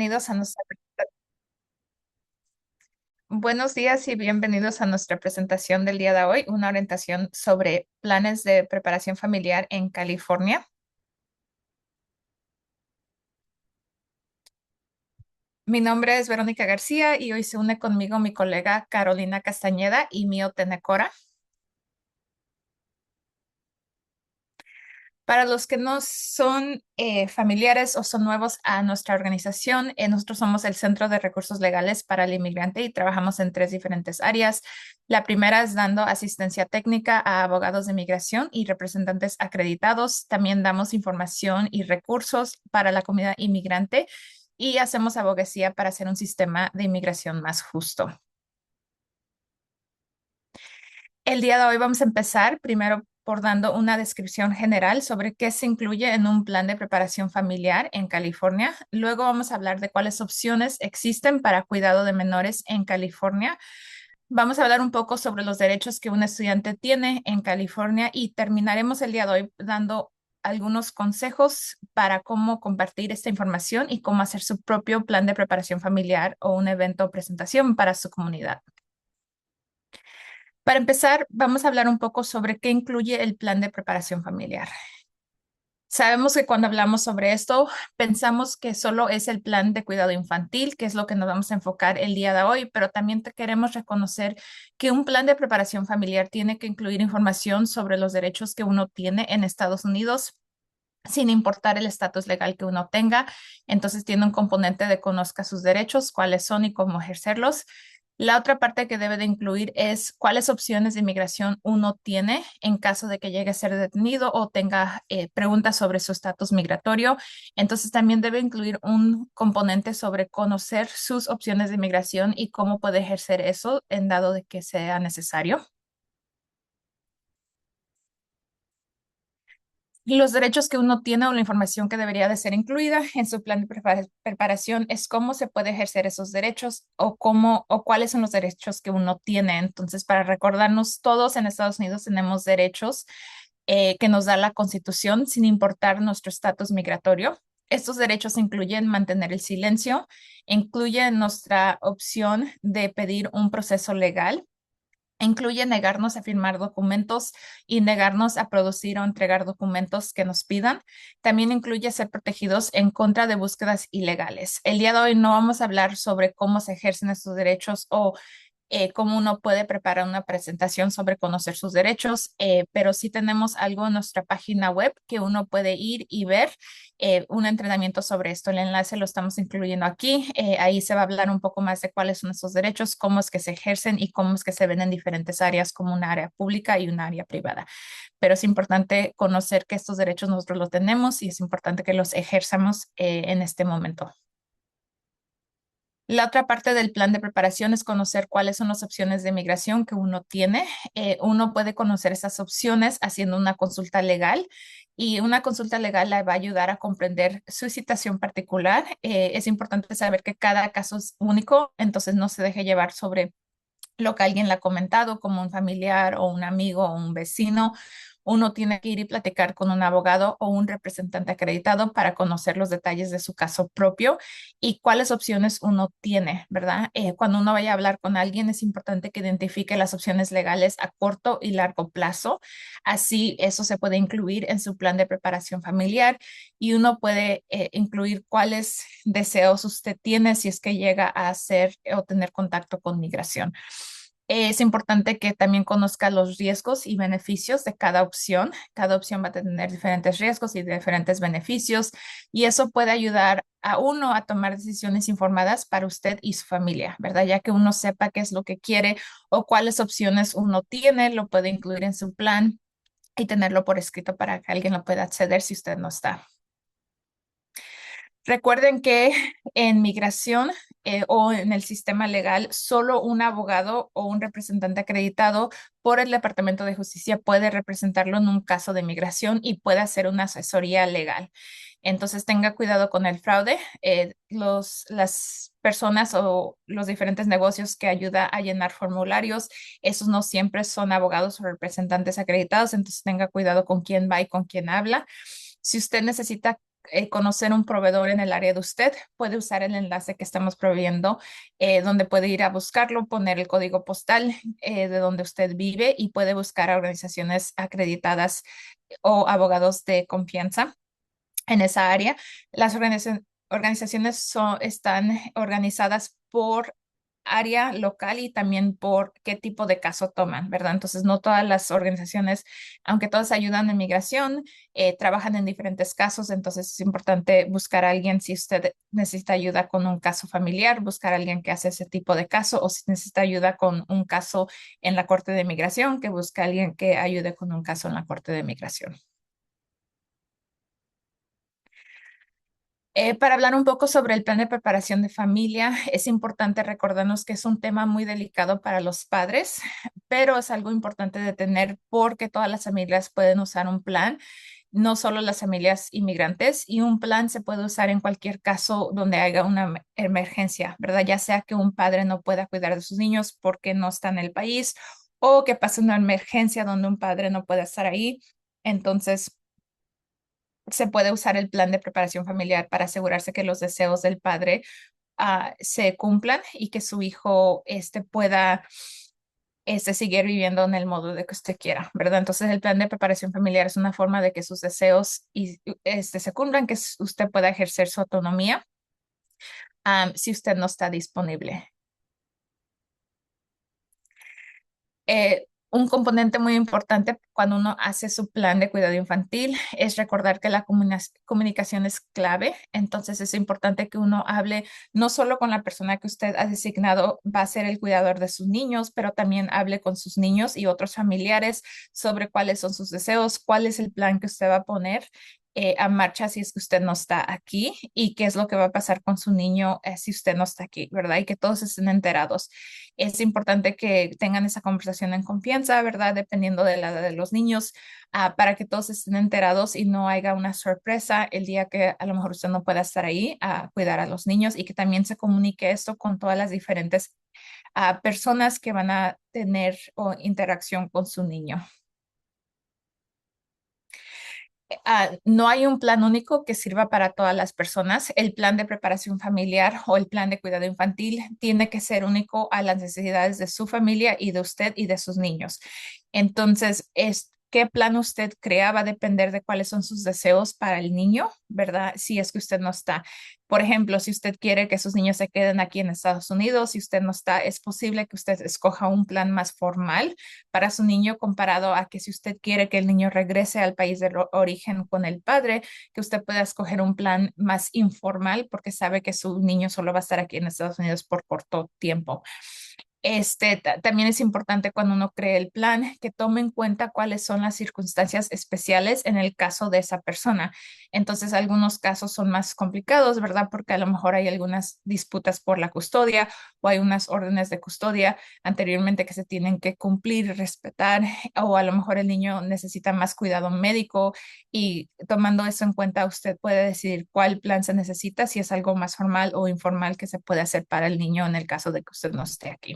bienvenidos a nuestra buenos días y bienvenidos a nuestra presentación del día de hoy, una orientación sobre planes de preparación familiar en California. Mi nombre es Verónica García y hoy se une conmigo mi colega Carolina Castañeda y Mio Tenecora. Para los que no son familiares o son nuevos a nuestra organización, nosotros somos el Centro de Recursos Legales para el Inmigrante y trabajamos en tres diferentes áreas. La primera es dando asistencia técnica a abogados de migración y representantes acreditados. También damos información y recursos para la comunidad inmigrante y hacemos abogacía para hacer un sistema de inmigración más justo. El día de hoy vamos a empezar primero por dando una descripción general sobre qué se incluye en un plan de preparación familiar en California. Luego vamos a hablar de cuáles opciones existen para cuidado de menores en California. Vamos a hablar un poco sobre los derechos que un estudiante tiene en California y terminaremos el día de hoy dando algunos consejos para cómo compartir esta información y cómo hacer su propio plan de preparación familiar o un evento o presentación para su comunidad. Para empezar, vamos a hablar un poco sobre qué incluye el plan de preparación familiar. Sabemos que cuando hablamos sobre esto, pensamos que solo es el plan de cuidado infantil, que es lo que nos vamos a enfocar el día de hoy, pero también queremos reconocer que un plan de preparación familiar tiene que incluir información sobre los derechos que uno tiene en Estados Unidos, sin importar el estatus legal que uno tenga. Entonces tiene un componente de conozca sus derechos, cuáles son y cómo ejercerlos. La otra parte que debe de incluir es cuáles opciones de inmigración uno tiene en caso de que llegue a ser detenido o tenga preguntas sobre su estatus migratorio. Entonces también debe incluir un componente sobre conocer sus opciones de inmigración y cómo puede ejercer eso en dado de que sea necesario. Los derechos que uno tiene o la información que debería de ser incluida en su plan de preparación es cómo se puede ejercer esos derechos o cómo o cuáles son los derechos que uno tiene. Entonces, para recordarnos, todos en Estados Unidos tenemos derechos que nos da la Constitución sin importar nuestro estatus migratorio. Estos derechos incluyen mantener el silencio, incluyen nuestra opción de pedir un proceso legal. Incluye negarnos a firmar documentos y negarnos a producir o entregar documentos que nos pidan. También incluye ser protegidos en contra de búsquedas ilegales. El día de hoy no vamos a hablar sobre cómo se ejercen estos derechos o cómo uno puede preparar una presentación sobre conocer sus derechos, pero sí tenemos algo en nuestra página web que uno puede ir y ver un entrenamiento sobre esto. El enlace lo estamos incluyendo aquí. Ahí se va a hablar un poco más de cuáles son esos derechos, cómo es que se ejercen y cómo es que se ven en diferentes áreas como una área pública y una área privada. Pero es importante conocer que estos derechos nosotros los tenemos y es importante que los ejerzamos en este momento. La otra parte del plan de preparación es conocer cuáles son las opciones de migración que uno tiene. Uno puede conocer esas opciones haciendo una consulta legal y una consulta legal le va a ayudar a comprender su situación particular. Es importante saber que cada caso es único, entonces no se deje llevar sobre lo que alguien le ha comentado, como un familiar o un amigo o un vecino. Uno tiene que ir y platicar con un abogado o un representante acreditado para conocer los detalles de su caso propio y cuáles opciones uno tiene, ¿verdad? Cuando uno vaya a hablar con alguien es importante que identifique las opciones legales a corto y largo plazo. Así eso se puede incluir en su plan de preparación familiar y uno puede incluir cuáles deseos usted tiene si es que llega a hacer o tener contacto con migración. Es importante que también conozca los riesgos y beneficios de cada opción. Cada opción va a tener diferentes riesgos y diferentes beneficios y eso puede ayudar a uno a tomar decisiones informadas para usted y su familia, ¿verdad? Ya que uno sepa qué es lo que quiere o cuáles opciones uno tiene, lo puede incluir en su plan y tenerlo por escrito para que alguien lo pueda acceder si usted no está. Recuerden que en migración o en el sistema legal, solo un abogado o un representante acreditado por el Departamento de Justicia puede representarlo en un caso de migración y puede hacer una asesoría legal. Entonces tenga cuidado con el fraude. Las personas o los diferentes negocios que ayuda a llenar formularios, esos no siempre son abogados o representantes acreditados, entonces tenga cuidado con quién va y con quién habla. Si usted necesita conocer un proveedor en el área de usted, puede usar el enlace que estamos proveyendo, donde puede ir a buscarlo, poner el código postal de donde usted vive y puede buscar a organizaciones acreditadas o abogados de confianza en esa área. Las organizaciones están organizadas por área local y también por qué tipo de caso toman, ¿verdad? Entonces, no todas las organizaciones, aunque todas ayudan en migración, trabajan en diferentes casos, entonces es importante buscar a alguien si usted necesita ayuda con un caso familiar, buscar a alguien que hace ese tipo de caso, o si necesita ayuda con un caso en la Corte de Migración, que busque a alguien que ayude con un caso en la Corte de Migración. Para hablar un poco sobre el plan de preparación de familia, es importante recordarnos que es un tema muy delicado para los padres, pero es algo importante de tener porque todas las familias pueden usar un plan, no solo las familias inmigrantes, y un plan se puede usar en cualquier caso donde haya una emergencia, ¿verdad? Ya sea que un padre no pueda cuidar de sus niños porque no está en el país o que pase una emergencia donde un padre no puede estar ahí. Entonces, se puede usar el plan de preparación familiar para asegurarse que los deseos del padre se cumplan y que su hijo pueda seguir viviendo en el modo de que usted quiera, ¿verdad? Entonces el plan de preparación familiar es una forma de que sus deseos se cumplan, que usted pueda ejercer su autonomía si usted no está disponible. Un componente muy importante cuando uno hace su plan de cuidado infantil es recordar que la comunicación es clave. Entonces es importante que uno hable no solo con la persona que usted ha designado va a ser el cuidador de sus niños, pero también hable con sus niños y otros familiares sobre cuáles son sus deseos, cuál es el plan que usted va a poner a marcha si es que usted no está aquí y qué es lo que va a pasar con su niño si usted no está aquí, ¿verdad? Y que todos estén enterados. Es importante que tengan esa conversación en confianza, ¿verdad? Dependiendo de la edad de los niños, para que todos estén enterados y no haya una sorpresa el día que a lo mejor usted no pueda estar ahí a cuidar a los niños y que también se comunique esto con todas las diferentes personas que van a tener interacción con su niño. No hay un plan único que sirva para todas las personas. El plan de preparación familiar o el plan de cuidado infantil tiene que ser único a las necesidades de su familia y de usted y de sus niños. Entonces, qué plan usted crea va a depender de cuáles son sus deseos para el niño, ¿verdad? Si es que usted no está. Por ejemplo, si usted quiere que sus niños se queden aquí en Estados Unidos, si usted no está, es posible que usted escoja un plan más formal para su niño comparado a que si usted quiere que el niño regrese al país de origen con el padre, que usted pueda escoger un plan más informal porque sabe que su niño solo va a estar aquí en Estados Unidos por corto tiempo. También es importante cuando uno cree el plan que tome en cuenta cuáles son las circunstancias especiales en el caso de esa persona. Entonces, algunos casos son más complicados, ¿verdad? Porque a lo mejor hay algunas disputas por la custodia o hay unas órdenes de custodia anteriormente que se tienen que cumplir y respetar, o a lo mejor el niño necesita más cuidado médico y tomando eso en cuenta, usted puede decidir cuál plan se necesita, si es algo más formal o informal que se puede hacer para el niño en el caso de que usted no esté aquí.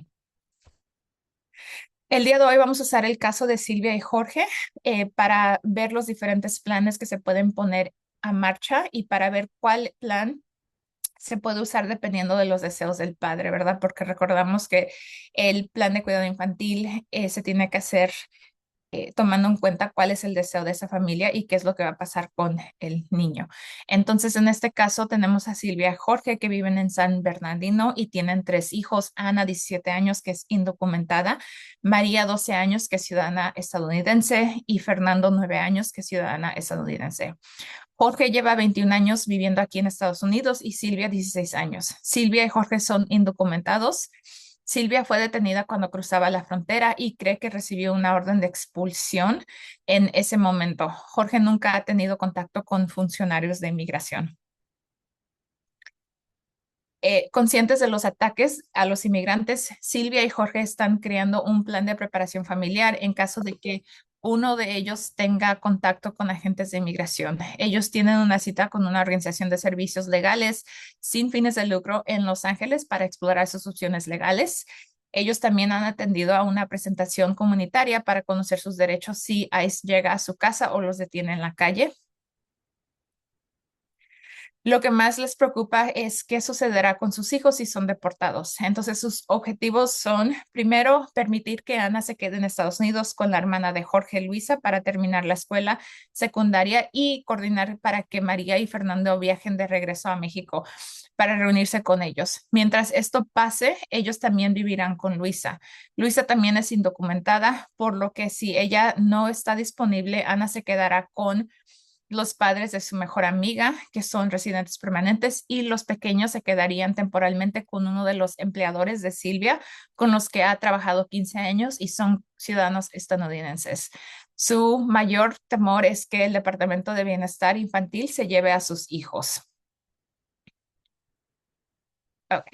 El día de hoy vamos a usar el caso de Silvia y Jorge para ver los diferentes planes que se pueden poner a marcha y para ver cuál plan se puede usar dependiendo de los deseos del padre, ¿verdad? Porque recordamos que el plan de cuidado infantil se tiene que hacer tomando en cuenta cuál es el deseo de esa familia y qué es lo que va a pasar con el niño. Entonces, en este caso tenemos a Silvia y Jorge que viven en San Bernardino y tienen tres hijos, Ana, 17 años, que es indocumentada, María, 12 años, que es ciudadana estadounidense, y Fernando, 9 años, que es ciudadana estadounidense. Jorge lleva 21 años viviendo aquí en Estados Unidos y Silvia 16 años. Silvia y Jorge son indocumentados. Silvia fue detenida cuando cruzaba la frontera y cree que recibió una orden de expulsión en ese momento. Jorge nunca ha tenido contacto con funcionarios de inmigración. Conscientes de los ataques a los inmigrantes, Silvia y Jorge están creando un plan de preparación familiar en caso de que uno de ellos tenga contacto con agentes de inmigración. Ellos tienen una cita con una organización de servicios legales sin fines de lucro en Los Ángeles para explorar sus opciones legales. Ellos también han atendido a una presentación comunitaria para conocer sus derechos si ICE llega a su casa o los detiene en la calle. Lo que más les preocupa es qué sucederá con sus hijos si son deportados. Entonces, sus objetivos son, primero, permitir que Ana se quede en Estados Unidos con la hermana de Jorge Luisa para terminar la escuela secundaria y coordinar para que María y Fernando viajen de regreso a México para reunirse con ellos. Mientras esto pase, ellos también vivirán con Luisa. Luisa también es indocumentada, por lo que si ella no está disponible, Ana se quedará con los padres de su mejor amiga, que son residentes permanentes, y los pequeños se quedarían temporalmente con uno de los empleadores de Silvia, con los que ha trabajado 15 años y son ciudadanos estadounidenses. Su mayor temor es que el Departamento de Bienestar Infantil se lleve a sus hijos. Ok.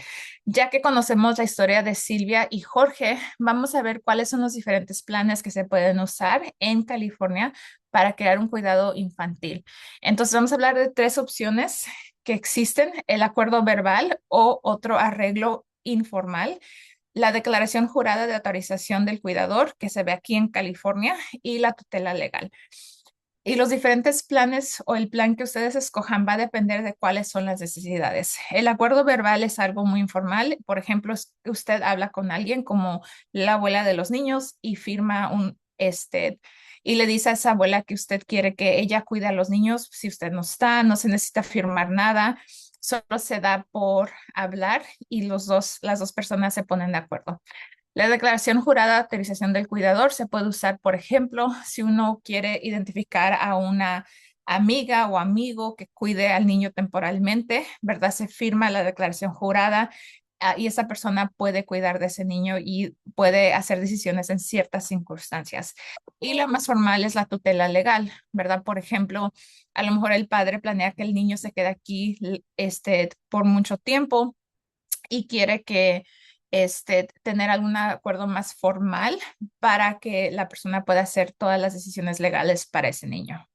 Ya que conocemos la historia de Silvia y Jorge, vamos a ver cuáles son los diferentes planes que se pueden usar en California para crear un cuidado infantil. Entonces, vamos a hablar de tres opciones que existen: el acuerdo verbal o otro arreglo informal, la declaración jurada de autorización del cuidador que se ve aquí en California y la tutela legal. Y los diferentes planes o el plan que ustedes escojan va a depender de cuáles son las necesidades. El acuerdo verbal es algo muy informal. Por ejemplo, usted habla con alguien como la abuela de los niños y firma y le dice a esa abuela que usted quiere que ella cuide a los niños. Si usted no está, no se necesita firmar nada, solo se da por hablar y las dos personas se ponen de acuerdo. La declaración jurada de autorización del cuidador se puede usar, por ejemplo, si uno quiere identificar a una amiga o amigo que cuide al niño temporalmente, ¿verdad? Se firma la declaración jurada, y esa persona puede cuidar de ese niño y puede hacer decisiones en ciertas circunstancias. Y la más formal es la tutela legal, ¿verdad? Por ejemplo, a lo mejor el padre planea que el niño se quede aquí por mucho tiempo y quiere que tener algún acuerdo más formal para que la persona pueda hacer todas las decisiones legales para ese niño.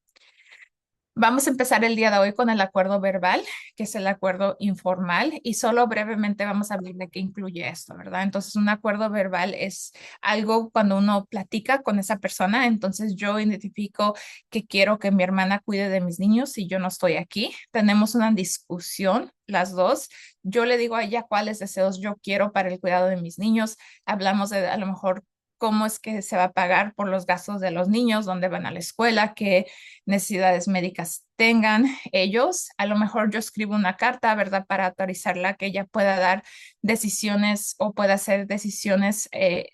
Vamos a empezar el día de hoy con el acuerdo verbal, que es el acuerdo informal, y solo brevemente vamos a hablar de qué incluye esto, ¿verdad? Entonces, un acuerdo verbal es algo cuando uno platica con esa persona. Entonces, yo identifico que quiero que mi hermana cuide de mis niños y yo no estoy aquí. Tenemos una discusión, las dos. Yo le digo a ella cuáles deseos yo quiero para el cuidado de mis niños. Hablamos de a lo mejor cómo es que se va a pagar por los gastos de los niños, dónde van a la escuela, qué necesidades médicas tengan ellos. A lo mejor yo escribo una carta, ¿verdad? Para autorizarla que ella pueda dar decisiones o pueda hacer decisiones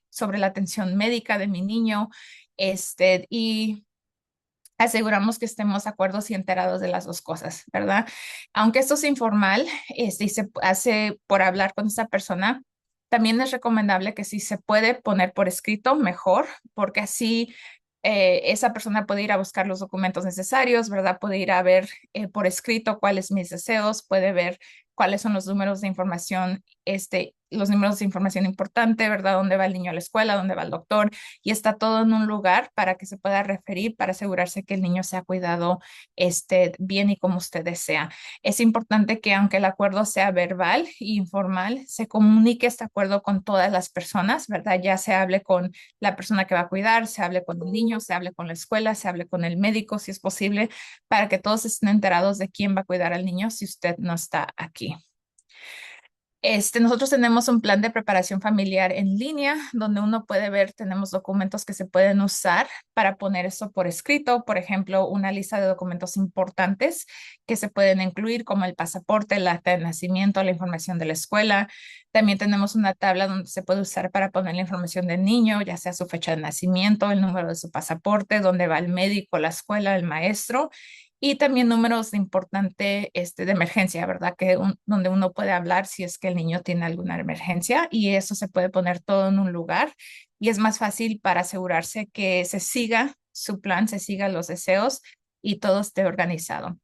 sobre la atención médica de mi niño. Y aseguramos que estemos de acuerdo y enterados de las dos cosas, ¿verdad? Aunque esto es informal, y se hace por hablar con esa persona, también es recomendable que si se puede poner por escrito, mejor, porque así esa persona puede ir a buscar los documentos necesarios, ¿verdad? Puede ir a ver por escrito cuáles mis deseos, puede ver cuáles son los números de información, los números de información importante, ¿verdad? Dónde va el niño a la escuela, dónde va el doctor, y está todo en un lugar para que se pueda referir, para asegurarse que el niño sea cuidado bien y como usted desea. Es importante que aunque el acuerdo sea verbal e informal, se comunique este acuerdo con todas las personas, ¿verdad? Ya se hable con la persona que va a cuidar, se hable con el niño, se hable con la escuela, se hable con el médico, si es posible, para que todos estén enterados de quién va a cuidar al niño si usted no está aquí. Nosotros tenemos un plan de preparación familiar en línea donde uno puede ver, tenemos documentos que se pueden usar para poner eso por escrito, por ejemplo, una lista de documentos importantes que se pueden incluir como el pasaporte, el acta de nacimiento, la información de la escuela. También tenemos una tabla donde se puede usar para poner la información del niño, ya sea su fecha de nacimiento, el número de su pasaporte, dónde va el médico, la escuela, el maestro, y también números de importante de emergencia, ¿verdad? Donde uno puede hablar si es que el niño tiene alguna emergencia, y eso se puede poner todo en un lugar y es más fácil para asegurarse que se siga su plan, se sigan los deseos y todo esté organizado.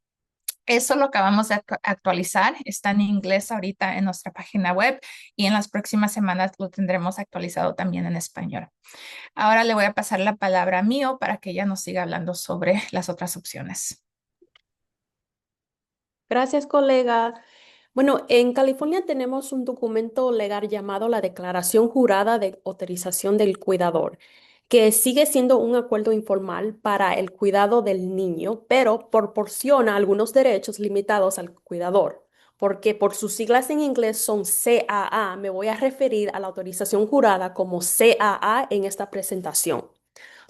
Eso lo acabamos de actualizar, está en inglés ahorita en nuestra página web y en las próximas semanas lo tendremos actualizado también en español. Ahora le voy a pasar la palabra a Mío para que ella nos siga hablando sobre las otras opciones. Gracias, colega. Bueno, en California tenemos un documento legal llamado la Declaración Jurada de Autorización del Cuidador. que sigue siendo un acuerdo informal para el cuidado del niño, pero proporciona algunos derechos limitados al cuidador. Porque por sus siglas en inglés son CAA, me voy a referir a la autorización jurada como CAA en esta presentación.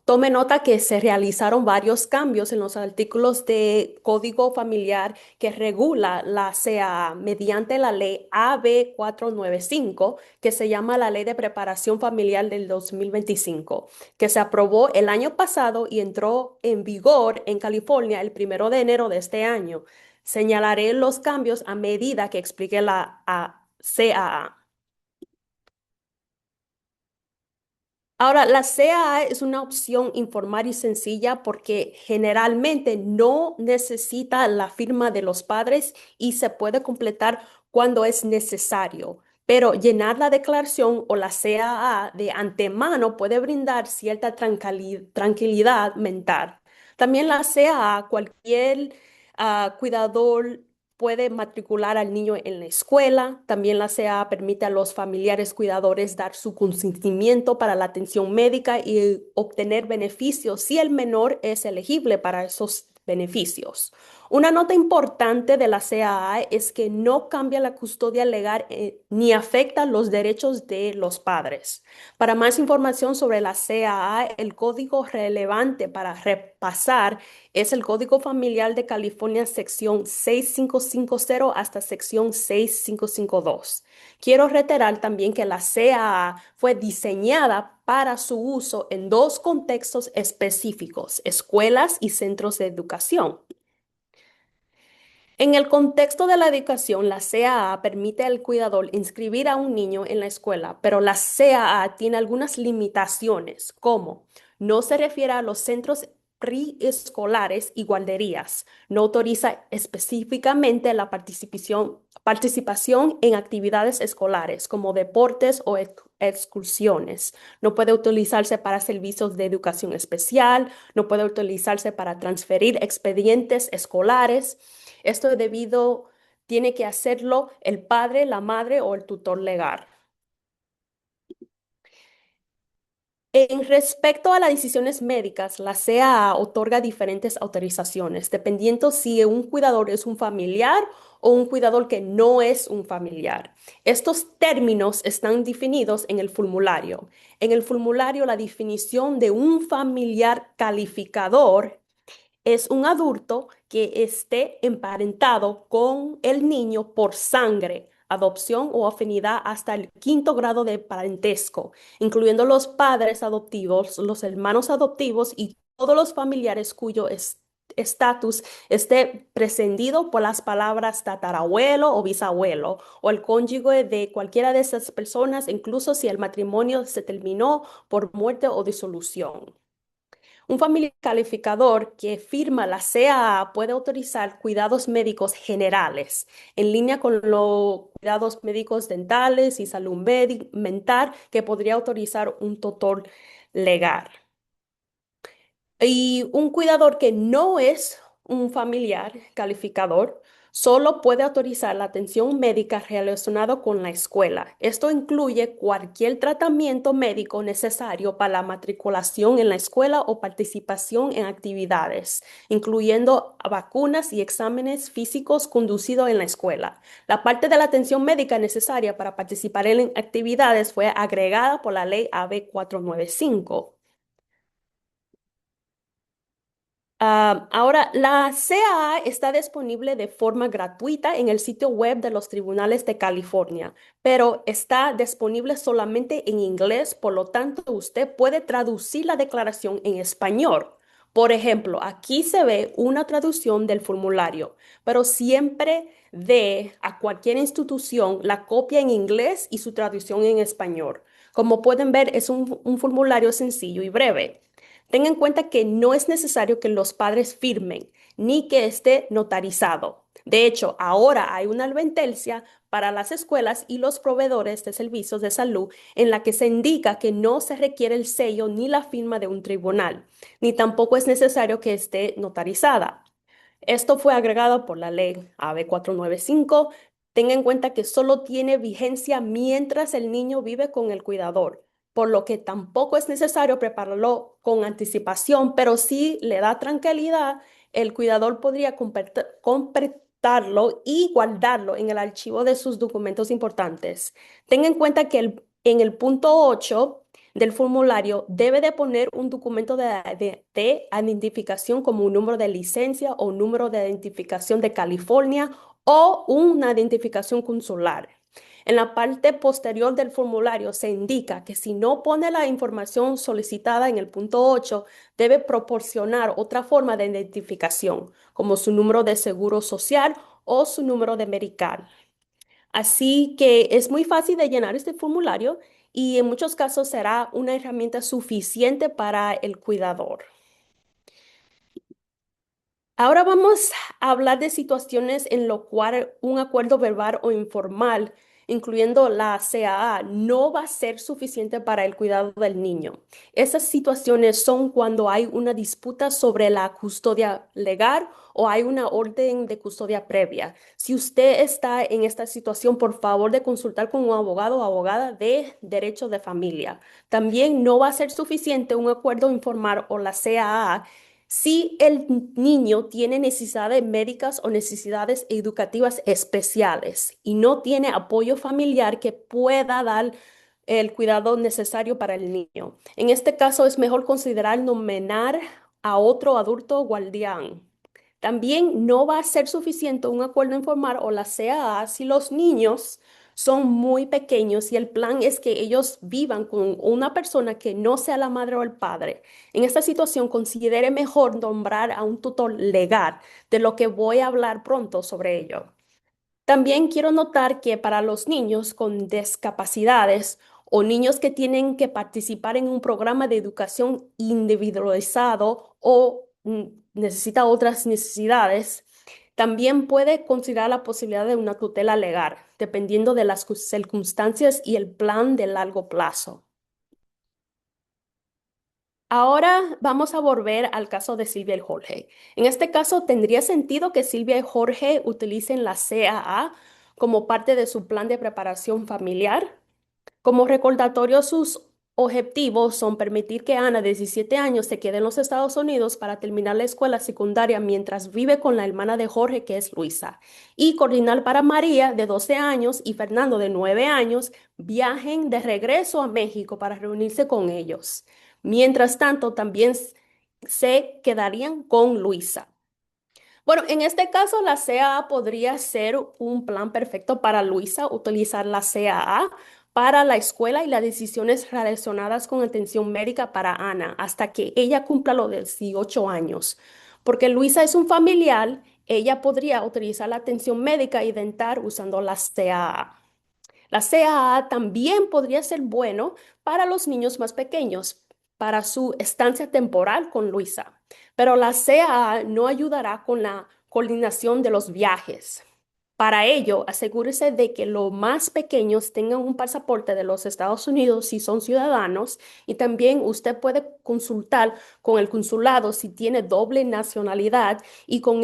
Tome nota que se realizaron varios cambios en los artículos de Código Familiar que regula la CAA mediante la ley AB 495, que se llama la Ley de Preparación Familiar del 2025, que se aprobó el año pasado y entró en vigor en California el 1 de enero de este año. Señalaré los cambios a medida que explique la CAA. Ahora, la CAA es una opción informal y sencilla porque generalmente no necesita la firma de los padres y se puede completar cuando es necesario. Pero llenar la declaración o la CAA de antemano puede brindar cierta tranquilidad mental. También la CAA, cualquier cuidador puede matricular al niño en la escuela. También la CA permite a los familiares cuidadores dar su consentimiento para la atención médica y obtener beneficios si el menor es elegible para esos beneficios. Una nota importante de la CAA es que no cambia la custodia legal ni afecta los derechos de los padres. Para más información sobre la CAA, el código relevante para repasar es el Código Familiar de California, sección 6550 hasta sección 6552. Quiero reiterar también que la CAA fue diseñada para su uso en dos contextos específicos: escuelas y centros de educación. En el contexto de la educación, la CAA permite al cuidador inscribir a un niño en la escuela, pero la CAA tiene algunas limitaciones, como no se refiere a los centros preescolares y guarderías, no autoriza específicamente la participación en actividades escolares como deportes o excursiones, no puede utilizarse para servicios de educación especial, no puede utilizarse para transferir expedientes escolares. Esto tiene que hacerlo el padre, la madre o el tutor legal. En respecto a las decisiones médicas, la CAA otorga diferentes autorizaciones, dependiendo si un cuidador es un familiar o un cuidador que no es un familiar. Estos términos están definidos en el formulario. En el formulario, la definición de un familiar calificador es un adulto que esté emparentado con el niño por sangre, adopción o afinidad hasta el quinto grado de parentesco, incluyendo los padres adoptivos, los hermanos adoptivos y todos los familiares cuyo estatus esté precedido por las palabras tatarabuelo o bisabuelo, o el cónyuge de cualquiera de esas personas, incluso si el matrimonio se terminó por muerte o disolución. Un familiar calificador que firma la CAA puede autorizar cuidados médicos generales, en línea con los cuidados médicos dentales y salud mental que podría autorizar un tutor legal. Y un cuidador que no es un familiar calificador solo puede autorizar la atención médica relacionada con la escuela. Esto incluye cualquier tratamiento médico necesario para la matriculación en la escuela o participación en actividades, incluyendo vacunas y exámenes físicos conducidos en la escuela. La parte de la atención médica necesaria para participar en actividades fue agregada por la ley AB 495. Ahora, la CAA está disponible de forma gratuita en el sitio web de los tribunales de California, pero está disponible solamente en inglés, por lo tanto, usted puede traducir la declaración en español. Por ejemplo, aquí se ve una traducción del formulario, pero siempre dé a cualquier institución la copia en inglés y su traducción en español. Como pueden ver, es un formulario sencillo y breve. Tenga en cuenta que no es necesario que los padres firmen ni que esté notarizado. De hecho, ahora hay una advertencia para las escuelas y los proveedores de servicios de salud en la que se indica que no se requiere el sello ni la firma de un tribunal, ni tampoco es necesario que esté notarizada. Esto fue agregado por la ley AB 495. Tenga en cuenta que solo tiene vigencia mientras el niño vive con el cuidador. por lo que tampoco es necesario prepararlo con anticipación, pero sí le da tranquilidad. El cuidador podría completarlo y guardarlo en el archivo de sus documentos importantes. Tenga en cuenta que en el punto 8 del formulario debe de poner un documento de identificación como un número de licencia o un número de identificación de California o una identificación consular. En la parte posterior del formulario se indica que si no pone la información solicitada en el punto 8, debe proporcionar otra forma de identificación, como su número de seguro social o su número de medical. Así que es muy fácil de llenar este formulario y en muchos casos será una herramienta suficiente para el cuidador. Ahora vamos a hablar de situaciones en lo cual un acuerdo verbal o informal, incluyendo la CAA, no va a ser suficiente para el cuidado del niño. Esas situaciones son cuando hay una disputa sobre la custodia legal o hay una orden de custodia previa. Si usted está en esta situación, por favor de consultar con un abogado o abogada de derecho de familia. También no va a ser suficiente un acuerdo informal o la CAA si el niño tiene necesidades médicas o necesidades educativas especiales y no tiene apoyo familiar que pueda dar el cuidado necesario para el niño. En este caso es mejor considerar nominar a otro adulto guardián. También no va a ser suficiente un acuerdo informal o la CAA si los niños son muy pequeños y el plan es que ellos vivan con una persona que no sea la madre o el padre. En esta situación, considere mejor nombrar a un tutor legal, de lo que voy a hablar pronto sobre ello. También quiero notar que para los niños con discapacidades o niños que tienen que participar en un programa de educación individualizado o necesita otras necesidades, también puede considerar la posibilidad de una tutela legal, dependiendo de las circunstancias y el plan de largo plazo. Ahora vamos a volver al caso de Silvia y Jorge. En este caso, tendría sentido que Silvia y Jorge utilicen la CAA como parte de su plan de preparación familiar. Como recordatorio, sus objetivos son permitir que Ana, de 17 años, se quede en los Estados Unidos para terminar la escuela secundaria mientras vive con la hermana de Jorge, que es Luisa, y coordinar para María, de 12 años, y Fernando, de 9 años, viajen de regreso a México para reunirse con ellos. Mientras tanto, también se quedarían con Luisa. Bueno, en este caso la CAA podría ser un plan perfecto para Luisa, utilizar la CAA para la escuela y las decisiones relacionadas con atención médica para Ana hasta que ella cumpla los 18 años. Porque Luisa es un familiar, ella podría utilizar la atención médica y dental usando la CAA. La CAA también podría ser bueno para los niños más pequeños, para su estancia temporal con Luisa, pero la CAA no ayudará con la coordinación de los viajes. Para ello, asegúrese de que los más pequeños tengan un pasaporte de los Estados Unidos si son ciudadanos y también usted puede consultar con el consulado si tiene doble nacionalidad y con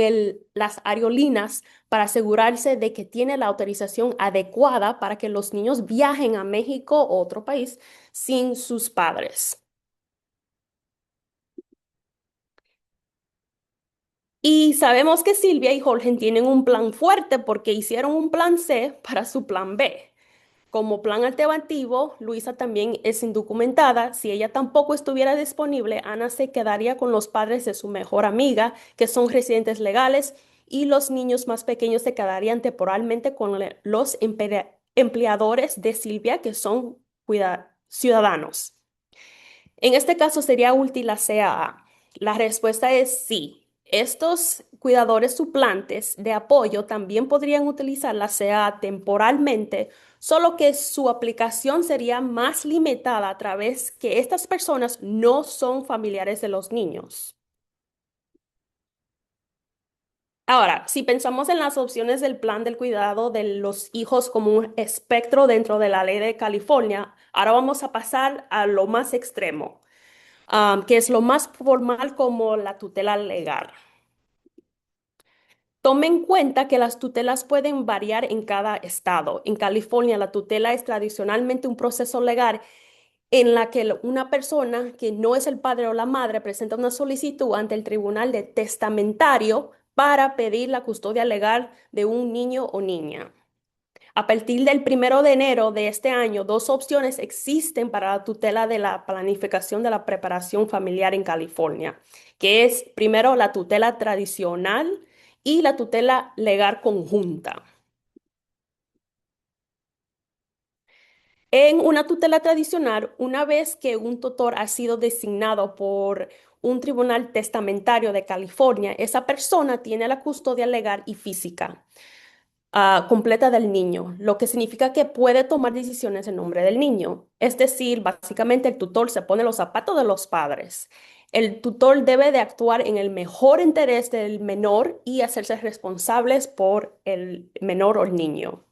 las aerolíneas para asegurarse de que tiene la autorización adecuada para que los niños viajen a México o otro país sin sus padres. Y sabemos que Silvia y Jorge tienen un plan fuerte porque hicieron un plan C para su plan B. Como plan alternativo, Luisa también es indocumentada. Si ella tampoco estuviera disponible, Ana se quedaría con los padres de su mejor amiga, que son residentes legales, y los niños más pequeños se quedarían temporalmente con los empleadores de Silvia, que son ciudadanos. En este caso sería útil la CAA. La respuesta es sí. Estos cuidadores suplantes de apoyo también podrían utilizar la CAA temporalmente, solo que su aplicación sería más limitada a través que estas personas no son familiares de los niños. Ahora, si pensamos en las opciones del plan del cuidado de los hijos como un espectro dentro de la ley de California, ahora vamos a pasar a lo más extremo, que es lo más formal como la tutela legal. Tome en cuenta que las tutelas pueden variar en cada estado. En California, la tutela es tradicionalmente un proceso legal en la que una persona que no es el padre o la madre presenta una solicitud ante el tribunal de testamentario para pedir la custodia legal de un niño o niña. A partir del 1 de enero de este año, dos opciones existen para la tutela de la planificación de la preparación familiar en California, que es primero la tutela tradicional y la tutela legal conjunta. En una tutela tradicional, una vez que un tutor ha sido designado por un tribunal testamentario de California, esa persona tiene la custodia legal y física completa del niño, lo que significa que puede tomar decisiones en nombre del niño. Es decir, básicamente el tutor se pone los zapatos de los padres. El tutor debe de actuar en el mejor interés del menor y hacerse responsables por el menor o el niño.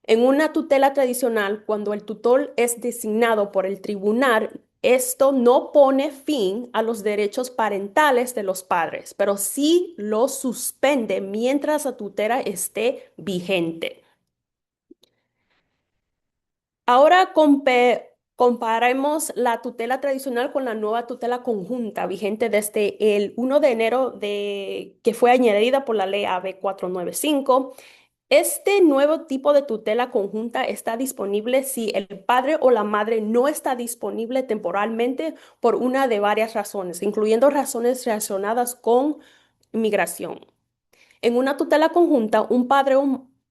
En una tutela tradicional, cuando el tutor es designado por el tribunal, esto no pone fin a los derechos parentales de los padres, pero sí los suspende mientras la tutela esté vigente. Ahora comparemos la tutela tradicional con la nueva tutela conjunta vigente desde el 1 de enero que fue añadida por la ley AB 495. Este nuevo tipo de tutela conjunta está disponible si el padre o la madre no está disponible temporalmente por una de varias razones, incluyendo razones relacionadas con inmigración. En una tutela conjunta, un padre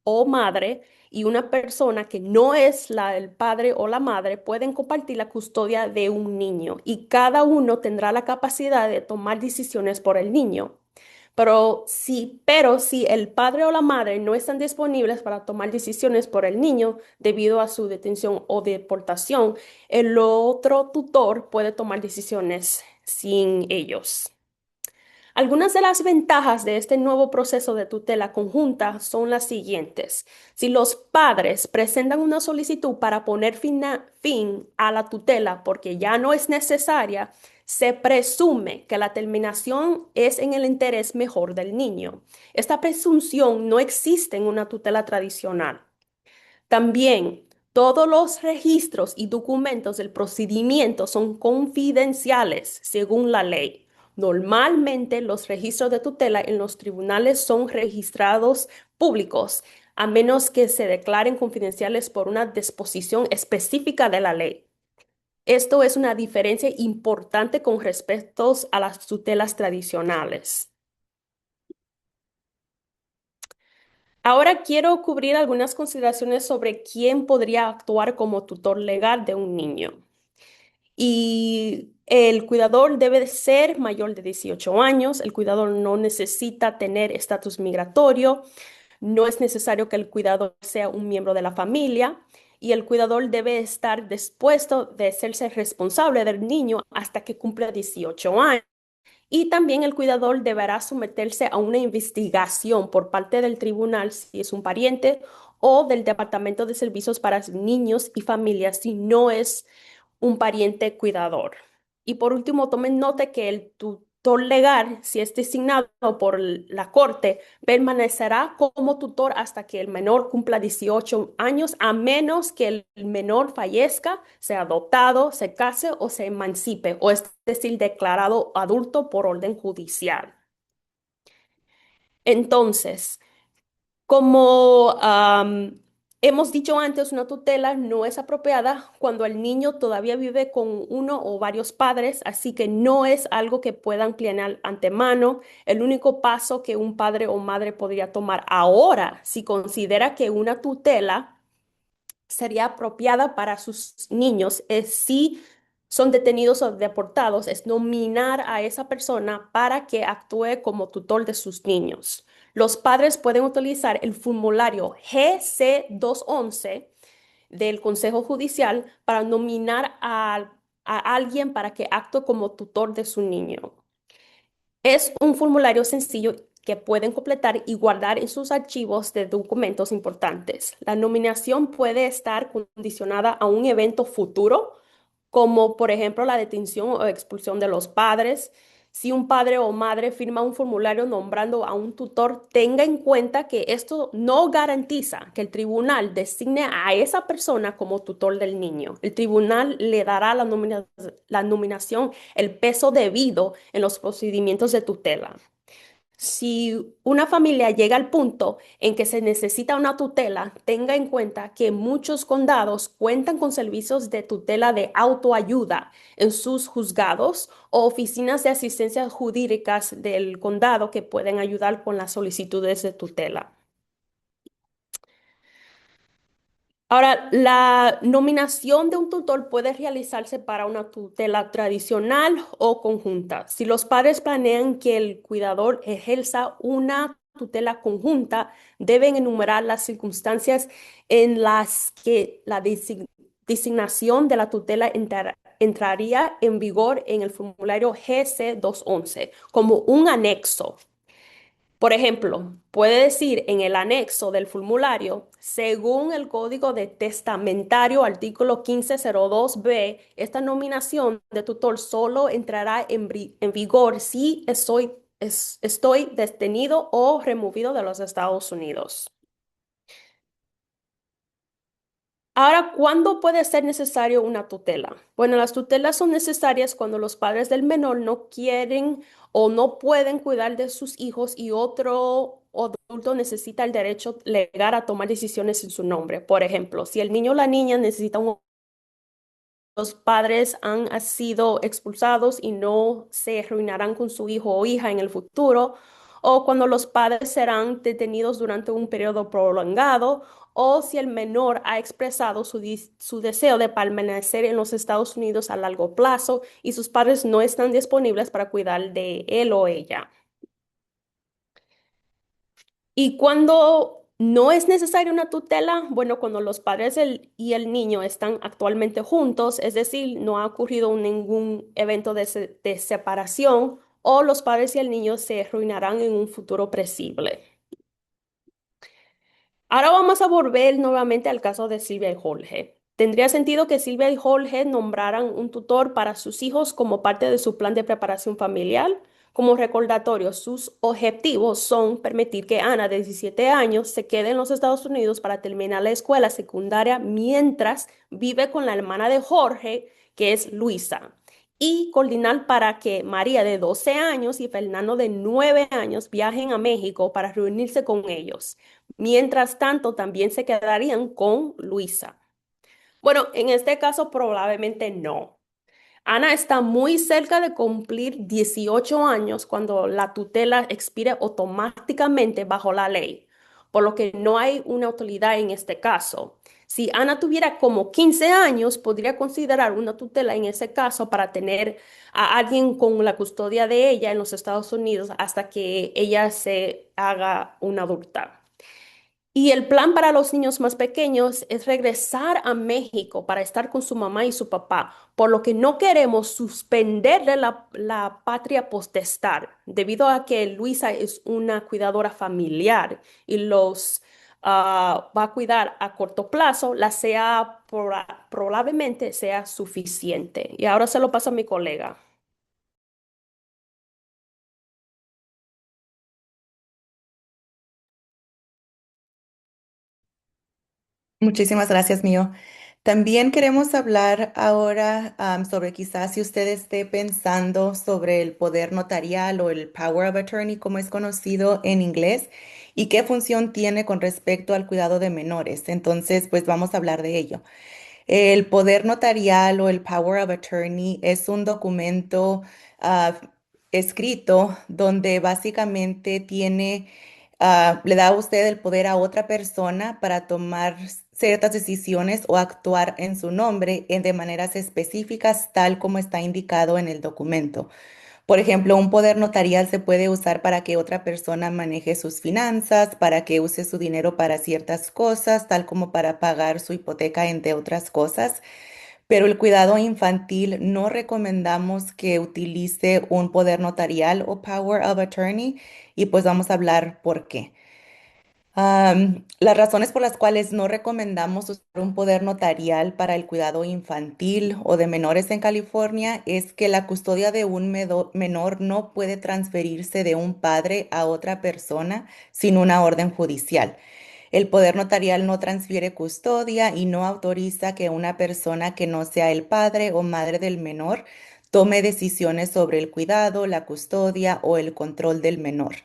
o madre y una persona que no es el padre o la madre pueden compartir la custodia de un niño y cada uno tendrá la capacidad de tomar decisiones por el niño. Pero si el padre o la madre no están disponibles para tomar decisiones por el niño debido a su detención o deportación, el otro tutor puede tomar decisiones sin ellos. Algunas de las ventajas de este nuevo proceso de tutela conjunta son las siguientes. Si los padres presentan una solicitud para poner fin a la tutela porque ya no es necesaria, se presume que la terminación es en el interés mejor del niño. Esta presunción no existe en una tutela tradicional. También, todos los registros y documentos del procedimiento son confidenciales según la ley. Normalmente, los registros de tutela en los tribunales son registrados públicos, a menos que se declaren confidenciales por una disposición específica de la ley. Esto es una diferencia importante con respecto a las tutelas tradicionales. Ahora quiero cubrir algunas consideraciones sobre quién podría actuar como tutor legal de un niño. Y el cuidador debe de ser mayor de 18 años. El cuidador no necesita tener estatus migratorio. No es necesario que el cuidador sea un miembro de la familia. Y el cuidador debe estar dispuesto de hacerse responsable del niño hasta que cumpla 18 años. Y también el cuidador deberá someterse a una investigación por parte del tribunal si es un pariente o del Departamento de Servicios para Niños y Familias si no es un pariente cuidador. Y por último, tomen nota que el tutor legal, si es designado por la corte, permanecerá como tutor hasta que el menor cumpla 18 años, a menos que el menor fallezca, sea adoptado, se case o se emancipe, o es decir, declarado adulto por orden judicial. Entonces, como hemos dicho antes, una tutela no es apropiada cuando el niño todavía vive con uno o varios padres, así que no es algo que puedan planear antemano. El único paso que un padre o madre podría tomar ahora, si considera que una tutela sería apropiada para sus niños es si son detenidos o deportados, es nominar a esa persona para que actúe como tutor de sus niños. Los padres pueden utilizar el formulario GC-211 del Consejo Judicial para nominar a alguien para que actúe como tutor de su niño. Es un formulario sencillo que pueden completar y guardar en sus archivos de documentos importantes. La nominación puede estar condicionada a un evento futuro, como por ejemplo la detención o expulsión de los padres. Si un padre o madre firma un formulario nombrando a un tutor, tenga en cuenta que esto no garantiza que el tribunal designe a esa persona como tutor del niño. El tribunal le dará la nominación el peso debido en los procedimientos de tutela. Si una familia llega al punto en que se necesita una tutela, tenga en cuenta que muchos condados cuentan con servicios de tutela de autoayuda en sus juzgados o oficinas de asistencia jurídicas del condado que pueden ayudar con las solicitudes de tutela. Ahora, la nominación de un tutor puede realizarse para una tutela tradicional o conjunta. Si los padres planean que el cuidador ejerza una tutela conjunta, deben enumerar las circunstancias en las que la designación de la tutela entraría en vigor en el formulario GC 211 como un anexo. Por ejemplo, puede decir en el anexo del formulario, según el Código de Testamentario, artículo 1502b, esta nominación de tutor solo entrará en vigor si estoy detenido o removido de los Estados Unidos. Ahora, ¿cuándo puede ser necesario una tutela? Bueno, las tutelas son necesarias cuando los padres del menor no quieren o no pueden cuidar de sus hijos y otro adulto necesita el derecho legal a tomar decisiones en su nombre. Por ejemplo, si el niño o la niña necesita los padres han sido expulsados y no se arruinarán con su hijo o hija en el futuro, o cuando los padres serán detenidos durante un periodo prolongado, o si el menor ha expresado su deseo de permanecer en los Estados Unidos a largo plazo y sus padres no están disponibles para cuidar de él o ella. Y cuando no es necesaria una tutela, bueno, cuando los padres y el niño están actualmente juntos, es decir, no ha ocurrido ningún evento de separación, o los padres y el niño se arruinarán en un futuro presible. Ahora vamos a volver nuevamente al caso de Silvia y Jorge. ¿Tendría sentido que Silvia y Jorge nombraran un tutor para sus hijos como parte de su plan de preparación familiar? Como recordatorio, sus objetivos son permitir que Ana, de 17 años, se quede en los Estados Unidos para terminar la escuela secundaria mientras vive con la hermana de Jorge, que es Luisa, y coordinar para que María, de 12 años, y Fernando, de 9 años, viajen a México para reunirse con ellos. Mientras tanto, también se quedarían con Luisa. Bueno, en este caso probablemente no. Ana está muy cerca de cumplir 18 años cuando la tutela expire automáticamente bajo la ley, por lo que no hay una utilidad en este caso. Si Ana tuviera como 15 años, podría considerar una tutela en ese caso para tener a alguien con la custodia de ella en los Estados Unidos hasta que ella se haga una adulta. Y el plan para los niños más pequeños es regresar a México para estar con su mamá y su papá, por lo que no queremos suspenderle la patria potestad, debido a que Luisa es una cuidadora familiar y los va a cuidar a corto plazo, probablemente sea suficiente. Y ahora se lo paso a mi colega. Muchísimas gracias, Mío. También queremos hablar ahora sobre quizás si usted esté pensando sobre el poder notarial o el Power of Attorney, como es conocido en inglés, y qué función tiene con respecto al cuidado de menores. Entonces, pues vamos a hablar de ello. El poder notarial o el Power of Attorney es un documento ah, escrito donde básicamente le da a usted el poder a otra persona para tomar ciertas decisiones o actuar en su nombre de maneras específicas, tal como está indicado en el documento. Por ejemplo, un poder notarial se puede usar para que otra persona maneje sus finanzas, para que use su dinero para ciertas cosas, tal como para pagar su hipoteca, entre otras cosas. Pero el cuidado infantil no recomendamos que utilice un poder notarial o power of attorney y pues vamos a hablar por qué. Las razones por las cuales no recomendamos usar un poder notarial para el cuidado infantil o de menores en California es que la custodia de un menor no puede transferirse de un padre a otra persona sin una orden judicial. El poder notarial no transfiere custodia y no autoriza que una persona que no sea el padre o madre del menor tome decisiones sobre el cuidado, la custodia o el control del menor.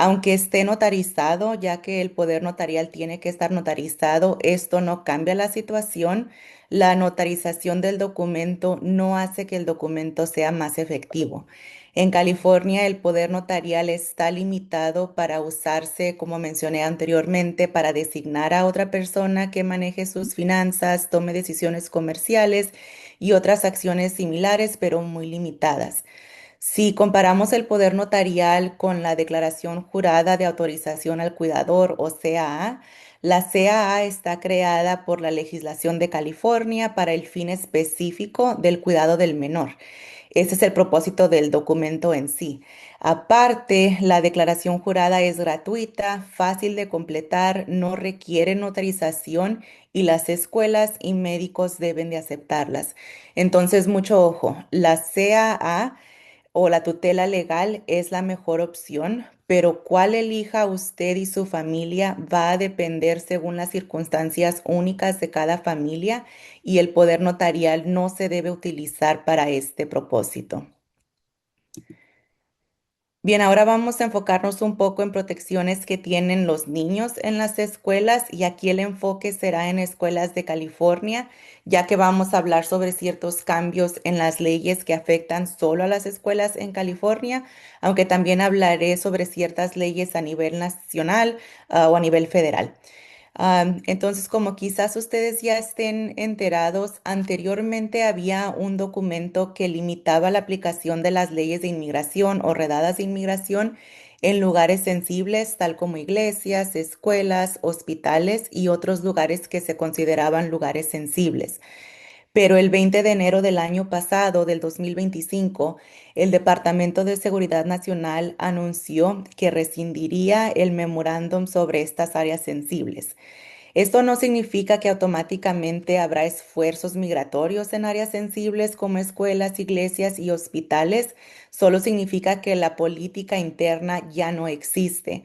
Aunque esté notarizado, ya que el poder notarial tiene que estar notarizado, esto no cambia la situación. La notarización del documento no hace que el documento sea más efectivo. En California, el poder notarial está limitado para usarse, como mencioné anteriormente, para designar a otra persona que maneje sus finanzas, tome decisiones comerciales y otras acciones similares, pero muy limitadas. Si comparamos el poder notarial con la declaración jurada de autorización al cuidador o CAA, la CAA está creada por la legislación de California para el fin específico del cuidado del menor. Ese es el propósito del documento en sí. Aparte, la declaración jurada es gratuita, fácil de completar, no requiere notarización y las escuelas y médicos deben de aceptarlas. Entonces, mucho ojo, la CAA o la tutela legal es la mejor opción, pero cuál elija usted y su familia va a depender según las circunstancias únicas de cada familia y el poder notarial no se debe utilizar para este propósito. Bien, ahora vamos a enfocarnos un poco en protecciones que tienen los niños en las escuelas y aquí el enfoque será en escuelas de California, ya que vamos a hablar sobre ciertos cambios en las leyes que afectan solo a las escuelas en California, aunque también hablaré sobre ciertas leyes a nivel nacional, o a nivel federal. Entonces, como quizás ustedes ya estén enterados, anteriormente había un documento que limitaba la aplicación de las leyes de inmigración o redadas de inmigración en lugares sensibles, tal como iglesias, escuelas, hospitales y otros lugares que se consideraban lugares sensibles. Pero el 20 de enero del año pasado, del 2025, el Departamento de Seguridad Nacional anunció que rescindiría el memorándum sobre estas áreas sensibles. Esto no significa que automáticamente habrá esfuerzos migratorios en áreas sensibles como escuelas, iglesias y hospitales, solo significa que la política interna ya no existe.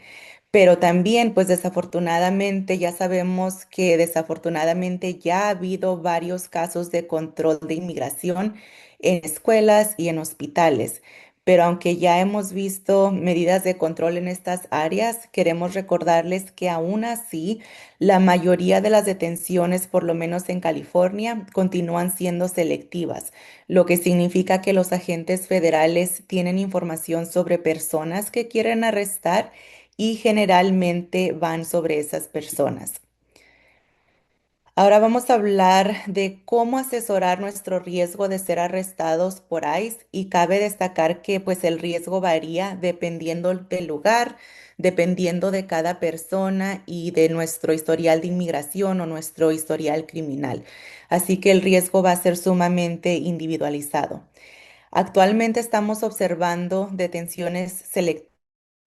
Pero también, pues desafortunadamente, ya sabemos que desafortunadamente ya ha habido varios casos de control de inmigración en escuelas y en hospitales. Pero aunque ya hemos visto medidas de control en estas áreas, queremos recordarles que aún así, la mayoría de las detenciones, por lo menos en California, continúan siendo selectivas, lo que significa que los agentes federales tienen información sobre personas que quieren arrestar y generalmente van sobre esas personas. Ahora vamos a hablar de cómo asesorar nuestro riesgo de ser arrestados por ICE y cabe destacar que pues el riesgo varía dependiendo del lugar, dependiendo de cada persona y de nuestro historial de inmigración o nuestro historial criminal. Así que el riesgo va a ser sumamente individualizado. Actualmente estamos observando detenciones selectivas.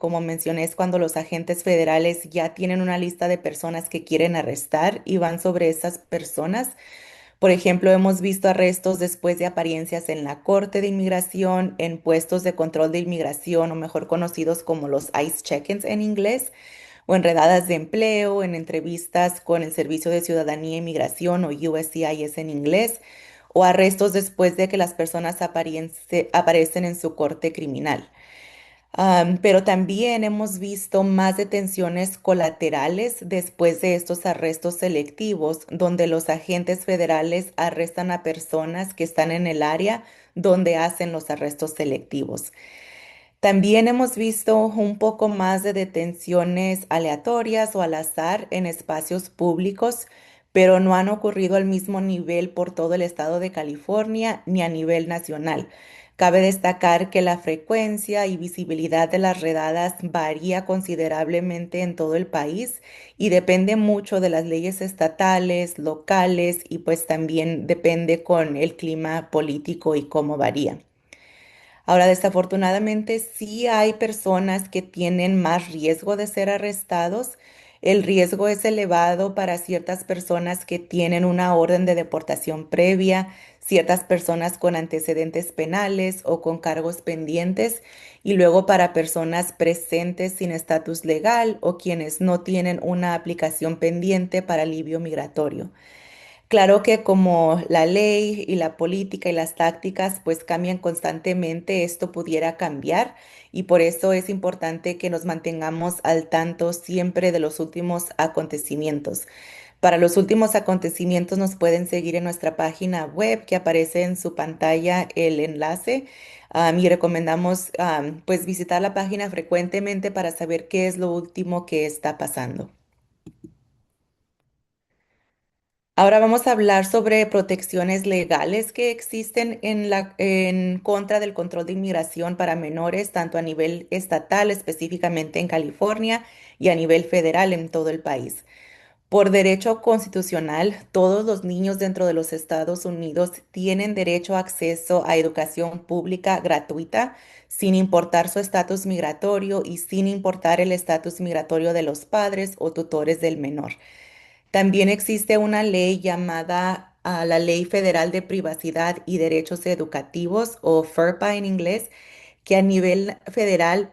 Como mencioné, es cuando los agentes federales ya tienen una lista de personas que quieren arrestar y van sobre esas personas. Por ejemplo, hemos visto arrestos después de apariencias en la Corte de Inmigración, en puestos de control de inmigración, o mejor conocidos como los ICE check-ins en inglés, o en redadas de empleo, en entrevistas con el Servicio de Ciudadanía e Inmigración o USCIS en inglés, o arrestos después de que las personas aparecen en su corte criminal. Pero también hemos visto más detenciones colaterales después de estos arrestos selectivos, donde los agentes federales arrestan a personas que están en el área donde hacen los arrestos selectivos. También hemos visto un poco más de detenciones aleatorias o al azar en espacios públicos, pero no han ocurrido al mismo nivel por todo el estado de California ni a nivel nacional. Cabe destacar que la frecuencia y visibilidad de las redadas varía considerablemente en todo el país y depende mucho de las leyes estatales, locales y pues también depende con el clima político y cómo varía. Ahora, desafortunadamente, sí hay personas que tienen más riesgo de ser arrestados. El riesgo es elevado para ciertas personas que tienen una orden de deportación previa, ciertas personas con antecedentes penales o con cargos pendientes, y luego para personas presentes sin estatus legal o quienes no tienen una aplicación pendiente para alivio migratorio. Claro que como la ley y la política y las tácticas pues cambian constantemente, esto pudiera cambiar y por eso es importante que nos mantengamos al tanto siempre de los últimos acontecimientos. Para los últimos acontecimientos nos pueden seguir en nuestra página web que aparece en su pantalla el enlace. Y recomendamos pues visitar la página frecuentemente para saber qué es lo último que está pasando. Ahora vamos a hablar sobre protecciones legales que existen en contra del control de inmigración para menores, tanto a nivel estatal, específicamente en California, y a nivel federal en todo el país. Por derecho constitucional, todos los niños dentro de los Estados Unidos tienen derecho a acceso a educación pública gratuita, sin importar su estatus migratorio y sin importar el estatus migratorio de los padres o tutores del menor. También existe una ley llamada la Ley Federal de Privacidad y Derechos Educativos, o FERPA en inglés, que a nivel federal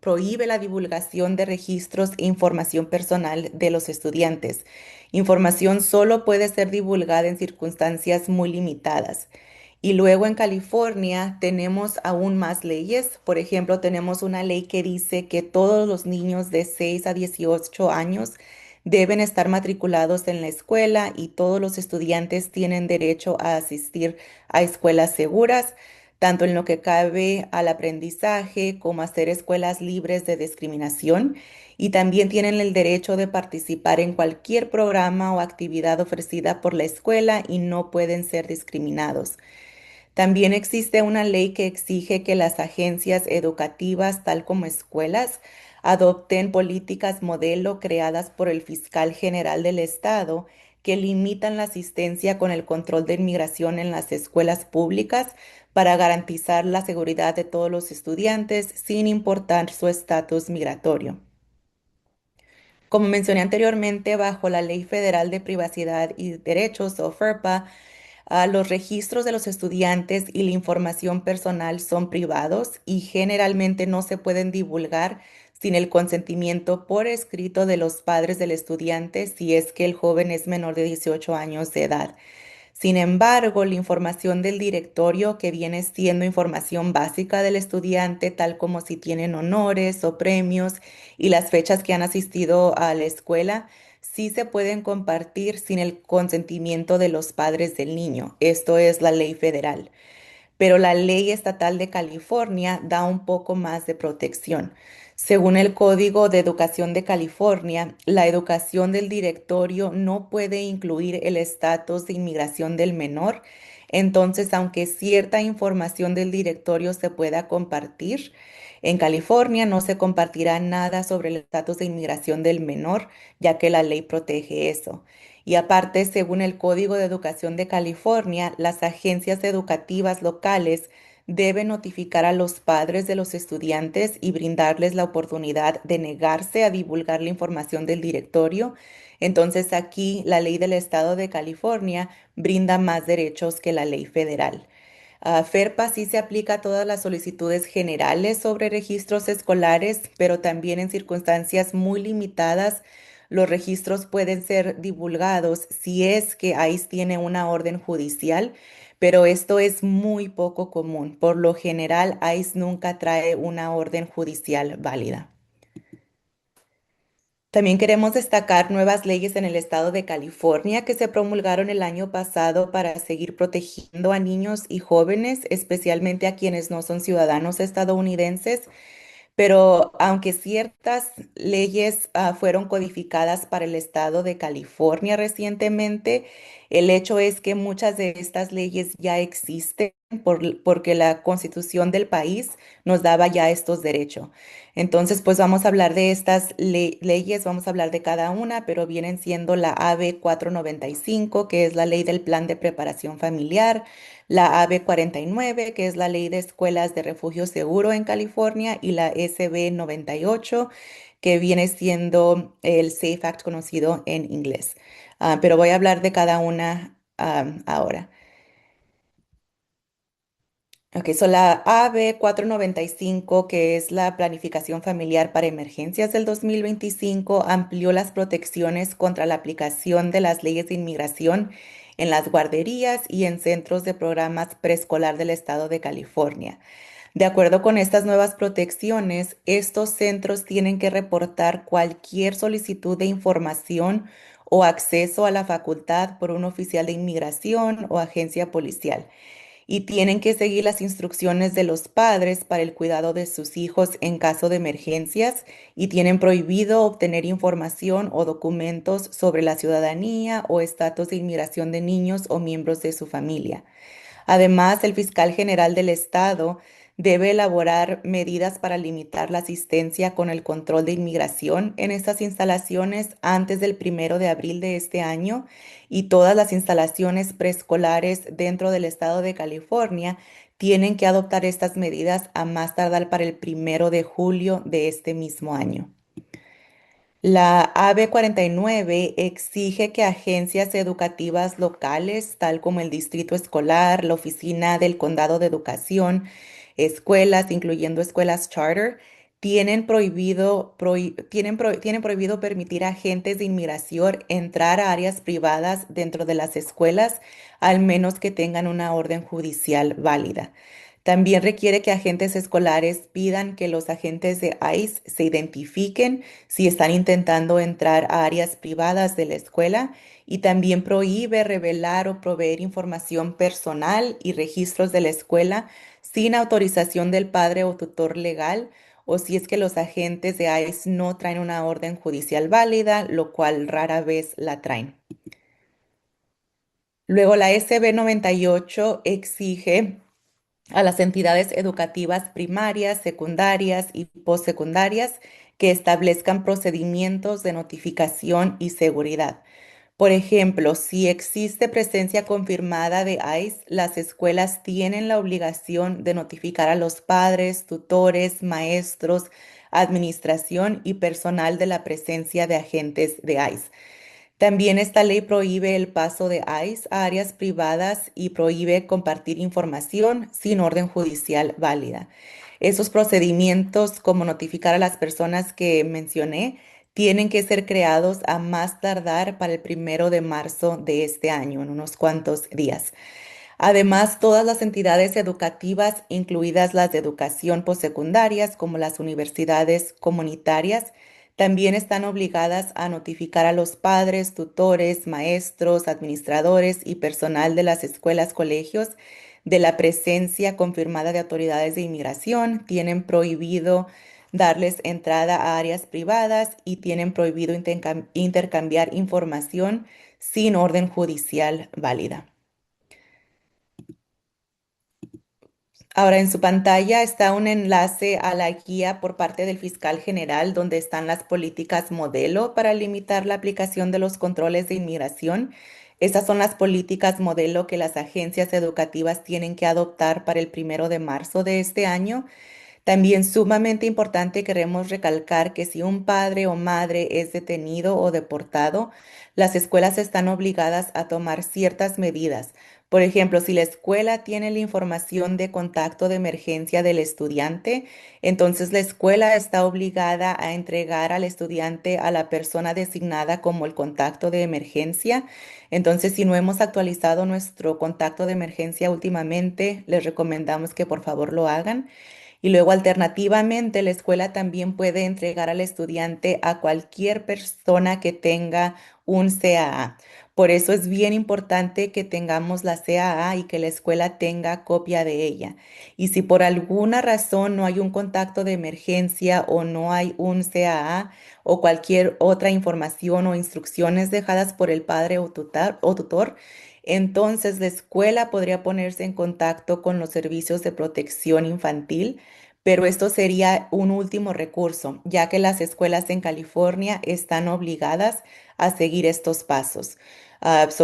prohíbe la divulgación de registros e información personal de los estudiantes. Información solo puede ser divulgada en circunstancias muy limitadas. Y luego en California tenemos aún más leyes. Por ejemplo, tenemos una ley que dice que todos los niños de 6 a 18 años deben estar matriculados en la escuela y todos los estudiantes tienen derecho a asistir a escuelas seguras, tanto en lo que cabe al aprendizaje como a ser escuelas libres de discriminación. Y también tienen el derecho de participar en cualquier programa o actividad ofrecida por la escuela y no pueden ser discriminados. También existe una ley que exige que las agencias educativas, tal como escuelas, adopten políticas modelo creadas por el fiscal general del estado que limitan la asistencia con el control de inmigración en las escuelas públicas para garantizar la seguridad de todos los estudiantes sin importar su estatus migratorio. Como mencioné anteriormente, bajo la Ley Federal de Privacidad y Derechos, o FERPA, los registros de los estudiantes y la información personal son privados y generalmente no se pueden divulgar sin el consentimiento por escrito de los padres del estudiante si es que el joven es menor de 18 años de edad. Sin embargo, la información del directorio, que viene siendo información básica del estudiante, tal como si tienen honores o premios y las fechas que han asistido a la escuela, sí se pueden compartir sin el consentimiento de los padres del niño. Esto es la ley federal, pero la ley estatal de California da un poco más de protección. Según el Código de Educación de California, la educación del directorio no puede incluir el estatus de inmigración del menor. Entonces, aunque cierta información del directorio se pueda compartir, en California no se compartirá nada sobre el estatus de inmigración del menor, ya que la ley protege eso. Y aparte, según el Código de Educación de California, las agencias educativas locales deben notificar a los padres de los estudiantes y brindarles la oportunidad de negarse a divulgar la información del directorio. Entonces aquí la ley del estado de California brinda más derechos que la ley federal. FERPA sí se aplica a todas las solicitudes generales sobre registros escolares, pero también en circunstancias muy limitadas los registros pueden ser divulgados si es que ICE tiene una orden judicial, pero esto es muy poco común. Por lo general, ICE nunca trae una orden judicial válida. También queremos destacar nuevas leyes en el estado de California que se promulgaron el año pasado para seguir protegiendo a niños y jóvenes, especialmente a quienes no son ciudadanos estadounidenses. Pero aunque ciertas leyes fueron codificadas para el estado de California recientemente, el hecho es que muchas de estas leyes ya existen porque la constitución del país nos daba ya estos derechos. Entonces, pues vamos a hablar de estas leyes, vamos a hablar de cada una, pero vienen siendo la AB 495, que es la ley del plan de preparación familiar, la AB 49, que es la ley de escuelas de refugio seguro en California, y la SB 98, que viene siendo el SAFE Act conocido en inglés. Pero voy a hablar de cada una ahora. Ok, so la AB 495, que es la planificación familiar para emergencias del 2025, amplió las protecciones contra la aplicación de las leyes de inmigración en las guarderías y en centros de programas preescolar del estado de California. De acuerdo con estas nuevas protecciones, estos centros tienen que reportar cualquier solicitud de información o acceso a la facultad por un oficial de inmigración o agencia policial y tienen que seguir las instrucciones de los padres para el cuidado de sus hijos en caso de emergencias y tienen prohibido obtener información o documentos sobre la ciudadanía o estatus de inmigración de niños o miembros de su familia. Además, el fiscal general del estado debe elaborar medidas para limitar la asistencia con el control de inmigración en estas instalaciones antes del 1 de abril de este año y todas las instalaciones preescolares dentro del estado de California tienen que adoptar estas medidas a más tardar para el 1 de julio de este mismo año. La AB 49 exige que agencias educativas locales, tal como el Distrito Escolar, la Oficina del Condado de Educación, escuelas, incluyendo escuelas charter, tienen prohibido permitir a agentes de inmigración entrar a áreas privadas dentro de las escuelas, al menos que tengan una orden judicial válida. También requiere que agentes escolares pidan que los agentes de ICE se identifiquen si están intentando entrar a áreas privadas de la escuela y también prohíbe revelar o proveer información personal y registros de la escuela sin autorización del padre o tutor legal o si es que los agentes de ICE no traen una orden judicial válida, lo cual rara vez la traen. Luego la SB 98 exige a las entidades educativas primarias, secundarias y postsecundarias que establezcan procedimientos de notificación y seguridad. Por ejemplo, si existe presencia confirmada de ICE, las escuelas tienen la obligación de notificar a los padres, tutores, maestros, administración y personal de la presencia de agentes de ICE. También esta ley prohíbe el paso de ICE a áreas privadas y prohíbe compartir información sin orden judicial válida. Esos procedimientos, como notificar a las personas que mencioné, tienen que ser creados a más tardar para el 1 de marzo de este año, en unos cuantos días. Además, todas las entidades educativas, incluidas las de educación postsecundarias, como las universidades comunitarias, también están obligadas a notificar a los padres, tutores, maestros, administradores y personal de las escuelas, colegios de la presencia confirmada de autoridades de inmigración. Tienen prohibido darles entrada a áreas privadas y tienen prohibido intercambiar información sin orden judicial válida. Ahora en su pantalla está un enlace a la guía por parte del fiscal general donde están las políticas modelo para limitar la aplicación de los controles de inmigración. Estas son las políticas modelo que las agencias educativas tienen que adoptar para el 1 de marzo de este año. También sumamente importante queremos recalcar que si un padre o madre es detenido o deportado, las escuelas están obligadas a tomar ciertas medidas. Por ejemplo, si la escuela tiene la información de contacto de emergencia del estudiante, entonces la escuela está obligada a entregar al estudiante a la persona designada como el contacto de emergencia. Entonces, si no hemos actualizado nuestro contacto de emergencia últimamente, les recomendamos que por favor lo hagan. Y luego, alternativamente, la escuela también puede entregar al estudiante a cualquier persona que tenga un CAA. Por eso es bien importante que tengamos la CAA y que la escuela tenga copia de ella. Y si por alguna razón no hay un contacto de emergencia o no hay un CAA o cualquier otra información o instrucciones dejadas por el padre o tutor, entonces la escuela podría ponerse en contacto con los servicios de protección infantil, pero esto sería un último recurso, ya que las escuelas en California están obligadas a seguir estos pasos.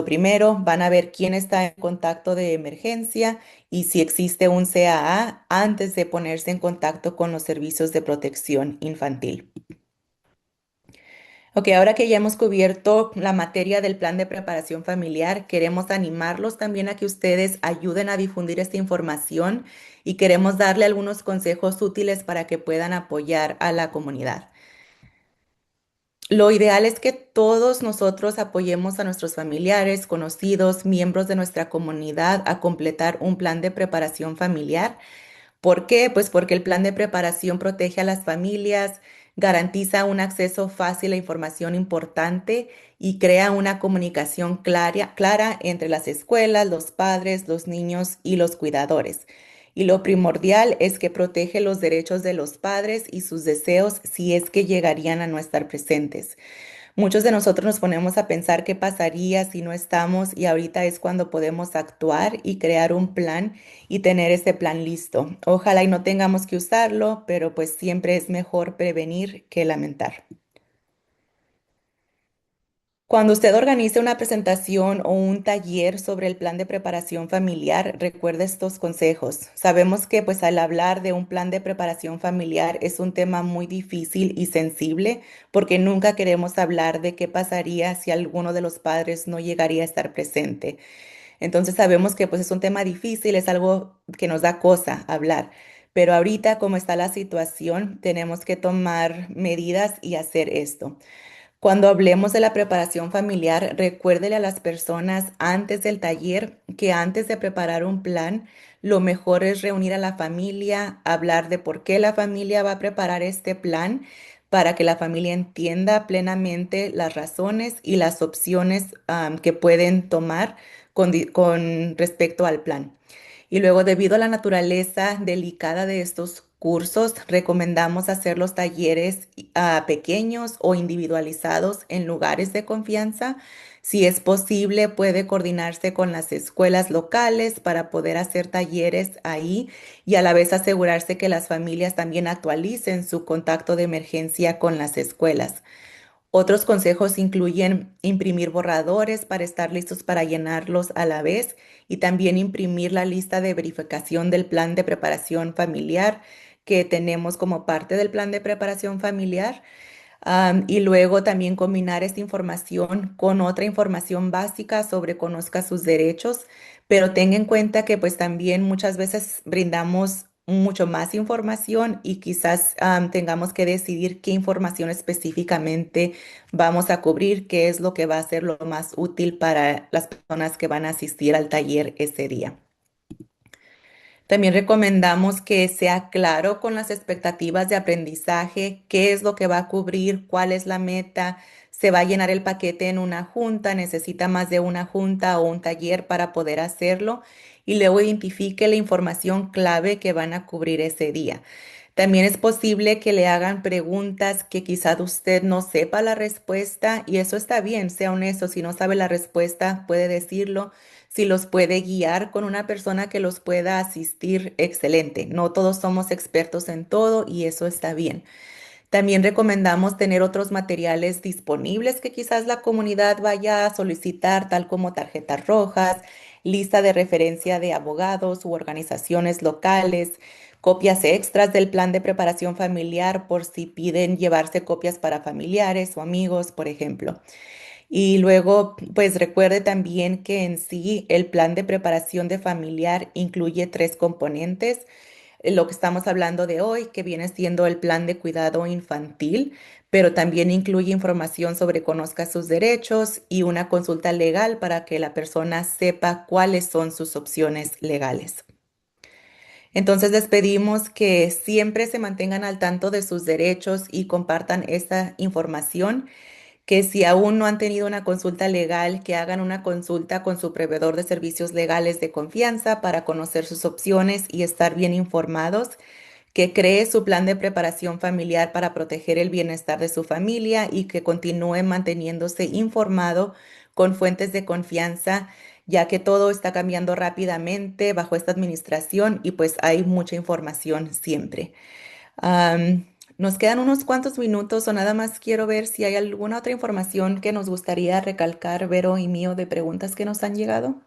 Primero van a ver quién está en contacto de emergencia y si existe un CAA antes de ponerse en contacto con los servicios de protección infantil. Ok, ahora que ya hemos cubierto la materia del plan de preparación familiar, queremos animarlos también a que ustedes ayuden a difundir esta información y queremos darle algunos consejos útiles para que puedan apoyar a la comunidad. Lo ideal es que todos nosotros apoyemos a nuestros familiares, conocidos, miembros de nuestra comunidad a completar un plan de preparación familiar. ¿Por qué? Pues porque el plan de preparación protege a las familias, garantiza un acceso fácil a información importante y crea una comunicación clara entre las escuelas, los padres, los niños y los cuidadores. Y lo primordial es que protege los derechos de los padres y sus deseos si es que llegarían a no estar presentes. Muchos de nosotros nos ponemos a pensar qué pasaría si no estamos y ahorita es cuando podemos actuar y crear un plan y tener ese plan listo. Ojalá y no tengamos que usarlo, pero pues siempre es mejor prevenir que lamentar. Cuando usted organice una presentación o un taller sobre el plan de preparación familiar, recuerde estos consejos. Sabemos que pues al hablar de un plan de preparación familiar es un tema muy difícil y sensible porque nunca queremos hablar de qué pasaría si alguno de los padres no llegaría a estar presente. Entonces sabemos que pues es un tema difícil, es algo que nos da cosa hablar. Pero ahorita, como está la situación, tenemos que tomar medidas y hacer esto. Cuando hablemos de la preparación familiar, recuérdele a las personas antes del taller que antes de preparar un plan, lo mejor es reunir a la familia, hablar de por qué la familia va a preparar este plan para que la familia entienda plenamente las razones y las opciones que pueden tomar con respecto al plan. Y luego, debido a la naturaleza delicada de estos cursos, recomendamos hacer los talleres pequeños o individualizados en lugares de confianza. Si es posible, puede coordinarse con las escuelas locales para poder hacer talleres ahí y a la vez asegurarse que las familias también actualicen su contacto de emergencia con las escuelas. Otros consejos incluyen imprimir borradores para estar listos para llenarlos a la vez y también imprimir la lista de verificación del plan de preparación familiar que tenemos como parte del plan de preparación familiar. Y luego también combinar esta información con otra información básica sobre conozca sus derechos, pero tenga en cuenta que pues también muchas veces brindamos mucho más información y quizás tengamos que decidir qué información específicamente vamos a cubrir, qué es lo que va a ser lo más útil para las personas que van a asistir al taller ese día. También recomendamos que sea claro con las expectativas de aprendizaje, qué es lo que va a cubrir, cuál es la meta, se va a llenar el paquete en una junta, necesita más de una junta o un taller para poder hacerlo y luego identifique la información clave que van a cubrir ese día. También es posible que le hagan preguntas que quizás usted no sepa la respuesta y eso está bien, sea honesto, si no sabe la respuesta puede decirlo. Si los puede guiar con una persona que los pueda asistir, excelente. No todos somos expertos en todo y eso está bien. También recomendamos tener otros materiales disponibles que quizás la comunidad vaya a solicitar, tal como tarjetas rojas, lista de referencia de abogados u organizaciones locales, copias extras del plan de preparación familiar por si piden llevarse copias para familiares o amigos, por ejemplo. Y luego, pues recuerde también que en sí el plan de preparación de familiar incluye tres componentes. Lo que estamos hablando de hoy, que viene siendo el plan de cuidado infantil, pero también incluye información sobre conozca sus derechos y una consulta legal para que la persona sepa cuáles son sus opciones legales. Entonces les pedimos que siempre se mantengan al tanto de sus derechos y compartan esta información, que si aún no han tenido una consulta legal, que hagan una consulta con su proveedor de servicios legales de confianza para conocer sus opciones y estar bien informados, que cree su plan de preparación familiar para proteger el bienestar de su familia y que continúe manteniéndose informado con fuentes de confianza, ya que todo está cambiando rápidamente bajo esta administración y pues hay mucha información siempre. Nos quedan unos cuantos minutos o nada más quiero ver si hay alguna otra información que nos gustaría recalcar, Vero y mío, de preguntas que nos han llegado.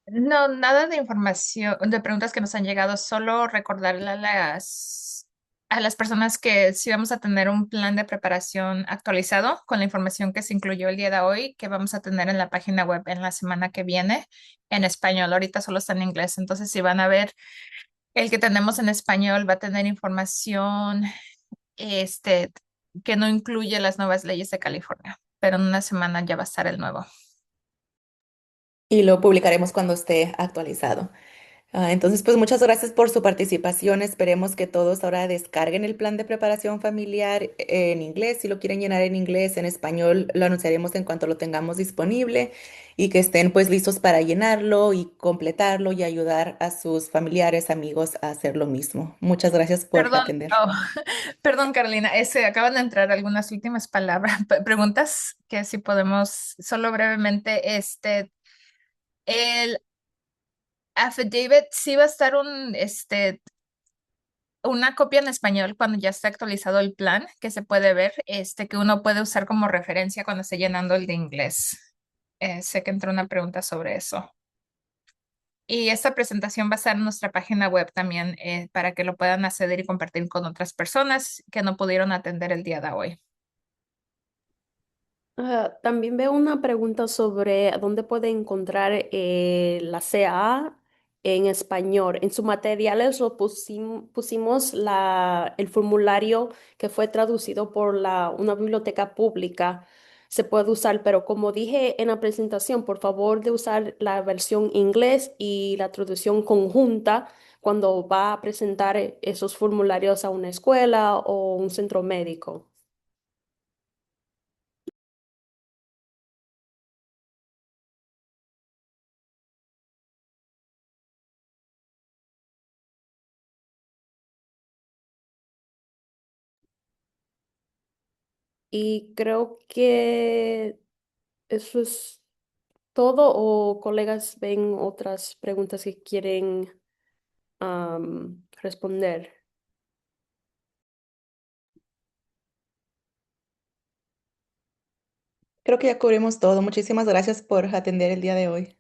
No, nada de información, de preguntas que nos han llegado, solo recordarle a las a las personas que sí vamos a tener un plan de preparación actualizado con la información que se incluyó el día de hoy, que vamos a tener en la página web en la semana que viene en español. Ahorita solo está en inglés, entonces si van a ver el que tenemos en español va a tener información este, que no incluye las nuevas leyes de California, pero en una semana ya va a estar el nuevo. Y lo publicaremos cuando esté actualizado. Entonces, pues muchas gracias por su participación. Esperemos que todos ahora descarguen el plan de preparación familiar en inglés. Si lo quieren llenar en inglés, en español, lo anunciaremos en cuanto lo tengamos disponible y que estén pues listos para llenarlo y completarlo y ayudar a sus familiares, amigos a hacer lo mismo. Muchas gracias por Perdón, atender. oh, perdón, Carolina, acaban de entrar algunas últimas palabras, preguntas que si podemos, solo brevemente, el affidavit sí va a estar una copia en español cuando ya esté actualizado el plan, que se puede ver, que uno puede usar como referencia cuando esté llenando el de inglés. Sé que entró una pregunta sobre eso. Y esta presentación va a estar en nuestra página web también para que lo puedan acceder y compartir con otras personas que no pudieron atender el día de hoy. También veo una pregunta sobre dónde puede encontrar la CAA en español. En sus materiales lo pusimos el formulario que fue traducido por una biblioteca pública. Se puede usar, pero como dije en la presentación, por favor de usar la versión inglés y la traducción conjunta cuando va a presentar esos formularios a una escuela o un centro médico. Y creo que eso es todo, o colegas ven otras preguntas que quieren responder. Creo que ya cubrimos todo. Muchísimas gracias por atender el día de hoy.